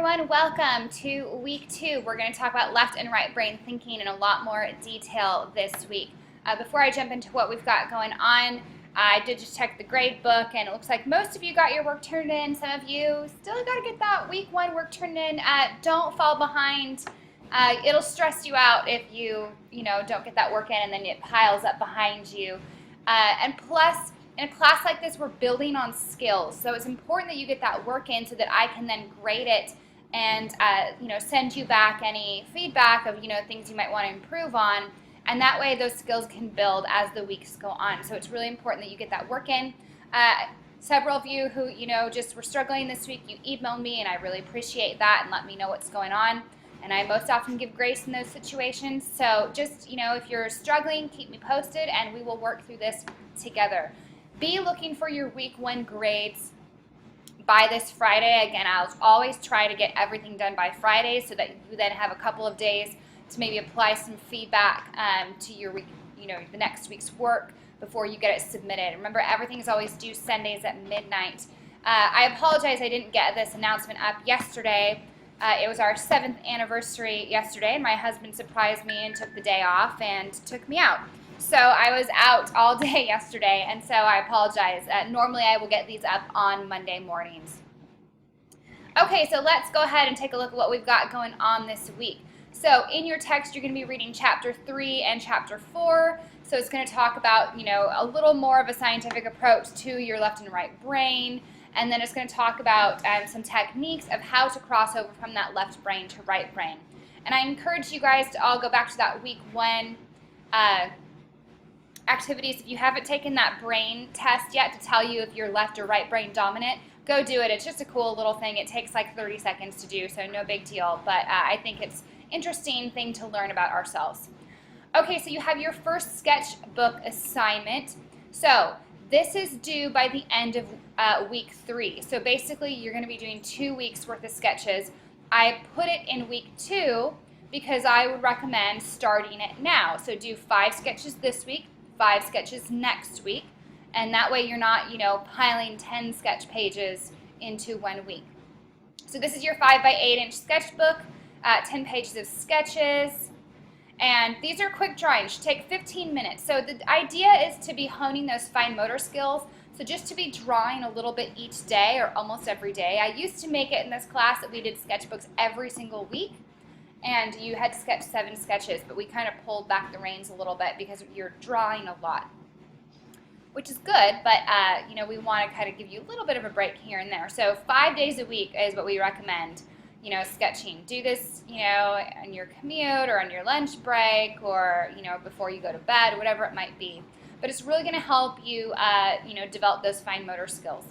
everyone, welcome to week 2. We're going to talk about left and right brain thinking in a lot more detail this week. Before I jump into what we've got going on, I did just check the grade book and it looks like most of you got your work turned in. Some of you still got to get that week 1 work turned in. Don't fall behind. It'll stress you out if you don't get that work in and then it piles up behind you. And plus, in a class like this, we're building on skills, so it's important that you get that work in so that I can then grade it and send you back any feedback of things you might want to improve on, and that way those skills can build as the weeks go on. So it's really important that you get that work in. Several of you who just were struggling this week, you emailed me, and I really appreciate that and let me know what's going on. And I most often give grace in those situations. So just if you're struggling, keep me posted, and we will work through this together. Be looking for your week 1 grades by this Friday. Again, I'll always try to get everything done by Friday so that you then have a couple of days to maybe apply some feedback to your week, the next week's work before you get it submitted. Remember, everything is always due Sundays at midnight. I apologize I didn't get this announcement up yesterday. It was our 7th anniversary yesterday, and my husband surprised me and took the day off and took me out. So I was out all day yesterday, and so I apologize. Normally I will get these up on Monday mornings. Okay, so let's go ahead and take a look at what we've got going on this week. So in your text, you're going to be reading Chapter 3 and Chapter 4. So it's going to talk about, a little more of a scientific approach to your left and right brain. And then it's going to talk about some techniques of how to cross over from that left brain to right brain. And I encourage you guys to all go back to that week 1 activities. If you haven't taken that brain test yet to tell you if you're left or right brain dominant, go do it. It's just a cool little thing. It takes like 30 seconds to do, so no big deal. But I think it's an interesting thing to learn about ourselves. Okay, so you have your first sketchbook assignment. So this is due by the end of week 3. So basically, you're going to be doing 2 weeks worth of sketches. I put it in week 2 because I would recommend starting it now. So do 5 sketches this week, 5 sketches next week, and that way you're not, piling 10 sketch pages into 1 week. So this is your 5 by 8 inch sketchbook, 10 pages of sketches, and these are quick drawings. Should take 15 minutes. So the idea is to be honing those fine motor skills. So just to be drawing a little bit each day or almost every day. I used to make it in this class that we did sketchbooks every single week, and you had to sketch 7 sketches, but we kind of pulled back the reins a little bit because you're drawing a lot, which is good, but we want to kind of give you a little bit of a break here and there. So 5 days a week is what we recommend, sketching. Do this, on your commute or on your lunch break or, before you go to bed, whatever it might be. But it's really going to help you, develop those fine motor skills.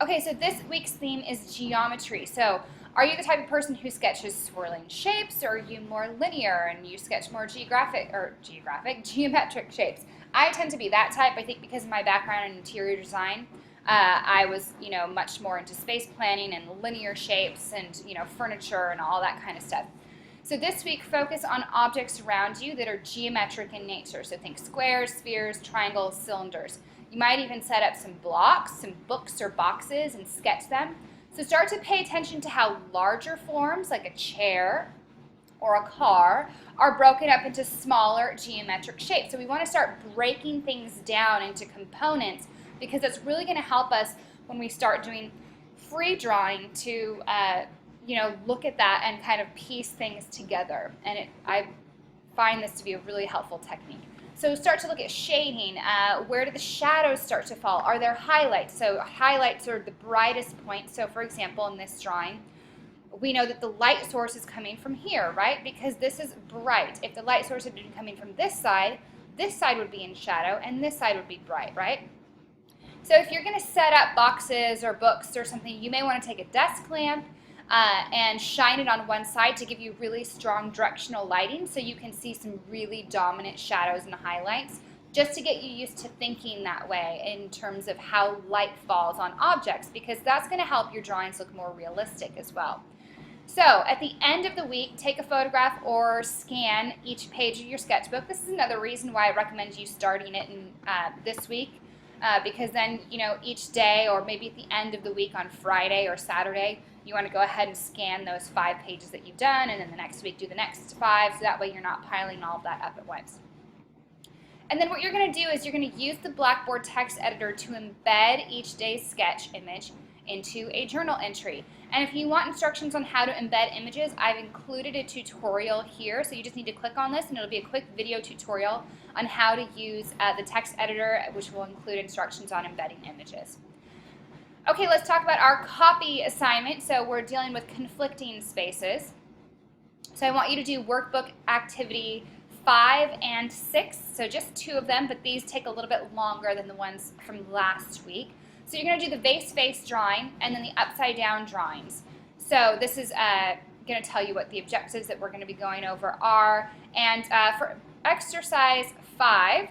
Okay, so this week's theme is geometry. So are you the type of person who sketches swirling shapes, or are you more linear and you sketch more geometric shapes? I tend to be that type. I think because of my background in interior design, I was, much more into space planning and linear shapes and, furniture and all that kind of stuff. So this week, focus on objects around you that are geometric in nature. So think squares, spheres, triangles, cylinders. You might even set up some blocks, some books or boxes, and sketch them. So start to pay attention to how larger forms, like a chair or a car, are broken up into smaller geometric shapes. So we want to start breaking things down into components, because that's really going to help us when we start doing free drawing to look at that and kind of piece things together. And I find this to be a really helpful technique. So start to look at shading. Where do the shadows start to fall? Are there highlights? So highlights are the brightest points. So for example, in this drawing, we know that the light source is coming from here, right? Because this is bright. If the light source had been coming from this side would be in shadow, and this side would be bright, right? So if you're going to set up boxes or books or something, you may want to take a desk lamp and shine it on one side to give you really strong directional lighting so you can see some really dominant shadows and highlights, just to get you used to thinking that way in terms of how light falls on objects, because that's going to help your drawings look more realistic as well. So at the end of the week, take a photograph or scan each page of your sketchbook. This is another reason why I recommend you starting it in this week. because then, each day or maybe at the end of the week on Friday or Saturday, you want to go ahead and scan those 5 pages that you've done, and then the next week do the next 5, so that way you're not piling all of that up at once. And then what you're going to do is you're going to use the Blackboard text editor to embed each day's sketch image into a journal entry. And if you want instructions on how to embed images, I've included a tutorial here, so you just need to click on this and it'll be a quick video tutorial on how to use the text editor, which will include instructions on embedding images. Okay, let's talk about our copy assignment. So we're dealing with conflicting spaces. So I want you to do workbook activity 5 and 6, so just 2 of them, but these take a little bit longer than the ones from last week. So you're going to do the vase face drawing and then the upside down drawings. So this is going to tell you what the objectives that we're going to be going over are. And for exercise 5,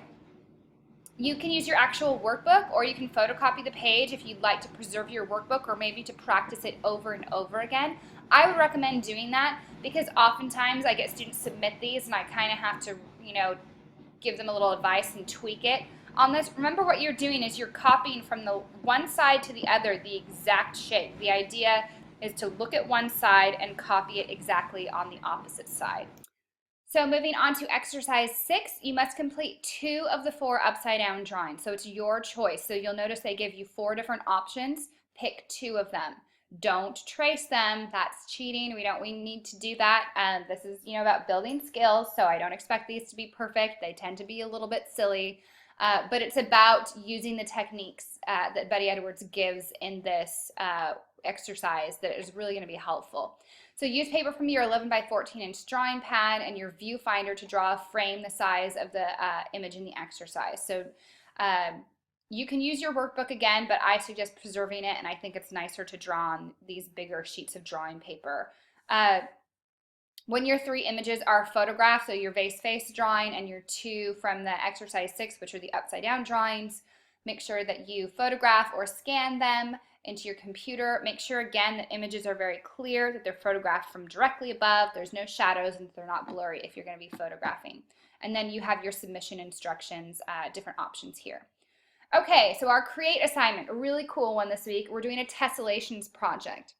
you can use your actual workbook, or you can photocopy the page if you'd like to preserve your workbook or maybe to practice it over and over again. I would recommend doing that because oftentimes I get students submit these and I kind of have to, give them a little advice and tweak it. On this, remember what you're doing is you're copying from the one side to the other the exact shape. The idea is to look at one side and copy it exactly on the opposite side. So moving on to exercise 6, you must complete 2 of the 4 upside down drawings. So it's your choice. So you'll notice they give you 4 different options. Pick 2 of them. Don't trace them. That's cheating. We need to do that. This is, about building skills. So I don't expect these to be perfect. They tend to be a little bit silly. But it's about using the techniques that Betty Edwards gives in this exercise that is really going to be helpful. So use paper from your 11 by 14 inch drawing pad and your viewfinder to draw a frame the size of the image in the exercise. So you can use your workbook again, but I suggest preserving it, and I think it's nicer to draw on these bigger sheets of drawing paper. When your 3 images are photographed, so your vase face drawing and your 2 from the exercise 6, which are the upside down drawings, make sure that you photograph or scan them into your computer. Make sure again that images are very clear, that they're photographed from directly above, there's no shadows, and they're not blurry if you're going to be photographing. And then you have your submission instructions, different options here. Okay, so our create assignment, a really cool one this week. We're doing a tessellations project.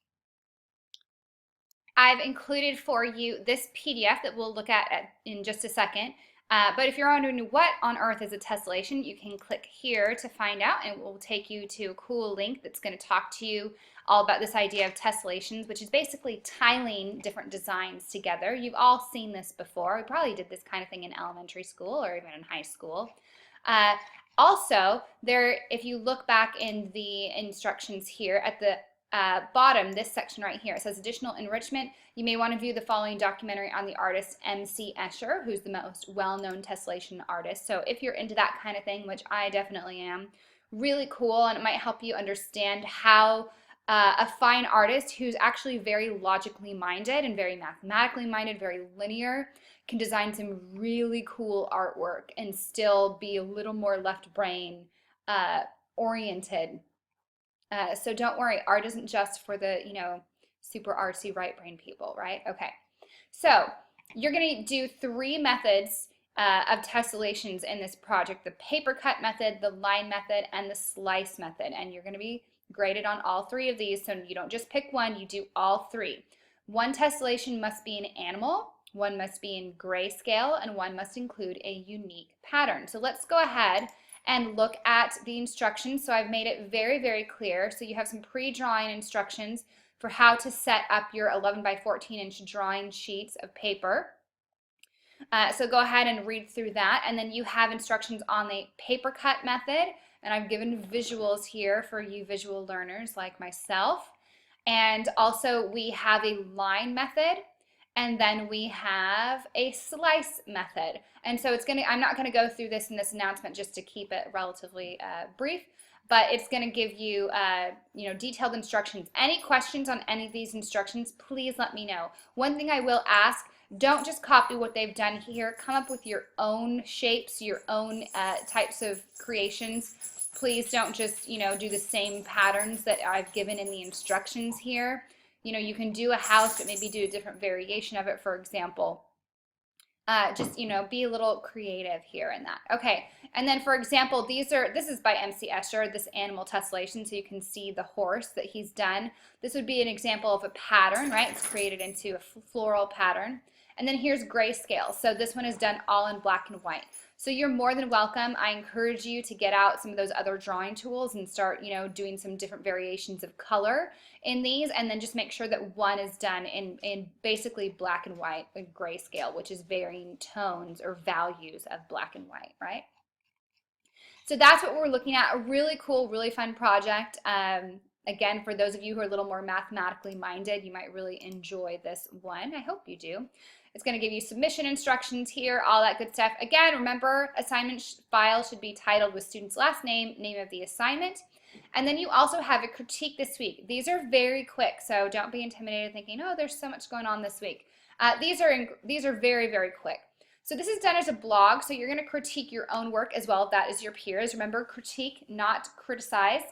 I've included for you this PDF that we'll look at in just a second. But if you're wondering what on earth is a tessellation, you can click here to find out, and it will take you to a cool link that's going to talk to you all about this idea of tessellations, which is basically tiling different designs together. You've all seen this before. We probably did this kind of thing in elementary school or even in high school. Also, if you look back in the instructions here at the bottom, this section right here, it says additional enrichment. You may want to view the following documentary on the artist M.C. Escher, who's the most well-known tessellation artist. So if you're into that kind of thing, which I definitely am, really cool, and it might help you understand how a fine artist who's actually very logically minded and very mathematically minded, very linear, can design some really cool artwork and still be a little more left brain oriented. So don't worry, art isn't just for the, super artsy right brain people, right? Okay, so you're going to do 3 methods of tessellations in this project: the paper cut method, the line method, and the slice method. And you're going to be graded on all 3 of these, so you don't just pick one, you do all 3. One tessellation must be an animal, one must be in grayscale, and one must include a unique pattern. So let's go ahead and look at the instructions. So I've made it very, very clear. So you have some pre-drawing instructions for how to set up your 11 by 14 inch drawing sheets of paper. So go ahead and read through that. And then you have instructions on the paper cut method. And I've given visuals here for you visual learners like myself. And also we have a line method. And then we have a slice method. And so I'm not gonna go through this in this announcement just to keep it relatively brief, but it's gonna give you, detailed instructions. Any questions on any of these instructions, please let me know. One thing I will ask, don't just copy what they've done here. Come up with your own shapes, your own types of creations. Please don't just, do the same patterns that I've given in the instructions here. You can do a house, but maybe do a different variation of it. For example, Just, be a little creative here in that. Okay, and then for example, this is by MC Escher, this animal tessellation, so you can see the horse that he's done. This would be an example of a pattern, right? It's created into a floral pattern. And then here's grayscale. So this one is done all in black and white. So you're more than welcome. I encourage you to get out some of those other drawing tools and start, doing some different variations of color in these, and then just make sure that one is done in basically black and white and grayscale, which is varying tones or values of black and white, right? So that's what we're looking at. A really cool, really fun project. Again, for those of you who are a little more mathematically minded, you might really enjoy this one. I hope you do. It's going to give you submission instructions here, all that good stuff. Again, remember, assignment file should be titled with student's last name, name of the assignment. And then you also have a critique this week. These are very quick, so don't be intimidated thinking, oh, there's so much going on this week. These are very, very quick. So this is done as a blog, so you're going to critique your own work as well. That is your peers. Remember, critique, not criticize.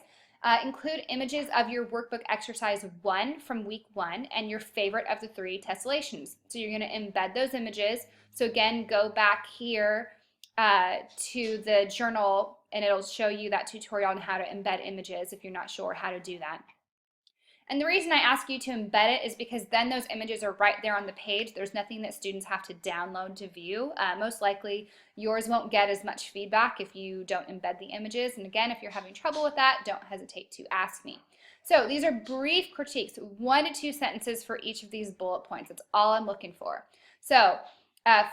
Include images of your workbook exercise 1 from week 1 and your favorite of the 3 tessellations. So you're going to embed those images. So again, go back here to the journal and it'll show you that tutorial on how to embed images if you're not sure how to do that. And the reason I ask you to embed it is because then those images are right there on the page. There's nothing that students have to download to view. Most likely yours won't get as much feedback if you don't embed the images. And again, if you're having trouble with that, don't hesitate to ask me. So these are brief critiques, 1 to 2 sentences for each of these bullet points. That's all I'm looking for. So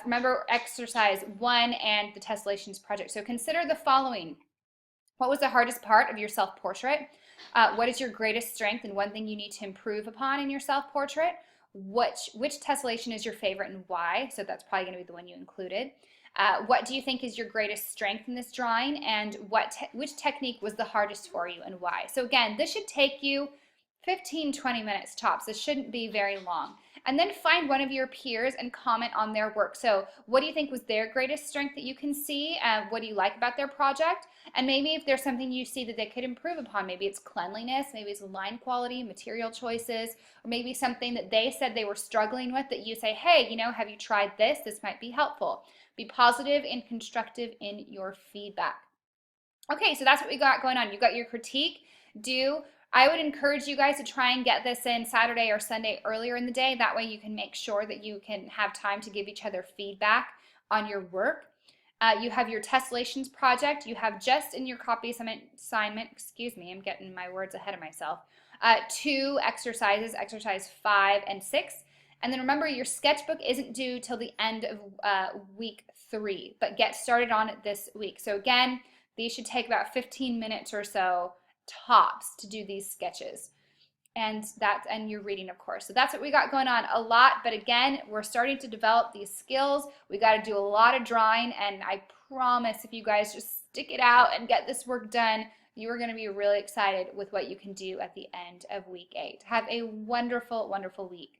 remember exercise 1 and the tessellations project. So consider the following. What was the hardest part of your self-portrait? What is your greatest strength and one thing you need to improve upon in your self-portrait? Which tessellation is your favorite and why? So that's probably going to be the one you included. What do you think is your greatest strength in this drawing, and which technique was the hardest for you and why? So again, this should take you 15-20 minutes tops. This shouldn't be very long. And then find one of your peers and comment on their work. So what do you think was their greatest strength that you can see? What do you like about their project? And maybe if there's something you see that they could improve upon, maybe it's cleanliness, maybe it's line quality, material choices, or maybe something that they said they were struggling with that you say, hey, have you tried this? This might be helpful. Be positive and constructive in your feedback. Okay, so that's what we got going on. You got your critique. I would encourage you guys to try and get this in Saturday or Sunday earlier in the day. That way you can make sure that you can have time to give each other feedback on your work. You have your tessellations project. You have just in your copy assignment, excuse me, I'm getting my words ahead of myself, 2 exercises, exercise 5 and 6. And then remember, your sketchbook isn't due till the end of week 3, but get started on it this week. So again, these should take about 15 minutes or so tops to do these sketches, and your reading, of course. So that's what we got going on, a lot, but again, we're starting to develop these skills. We got to do a lot of drawing, and I promise if you guys just stick it out and get this work done, you are going to be really excited with what you can do at the end of week 8. Have a wonderful, wonderful week.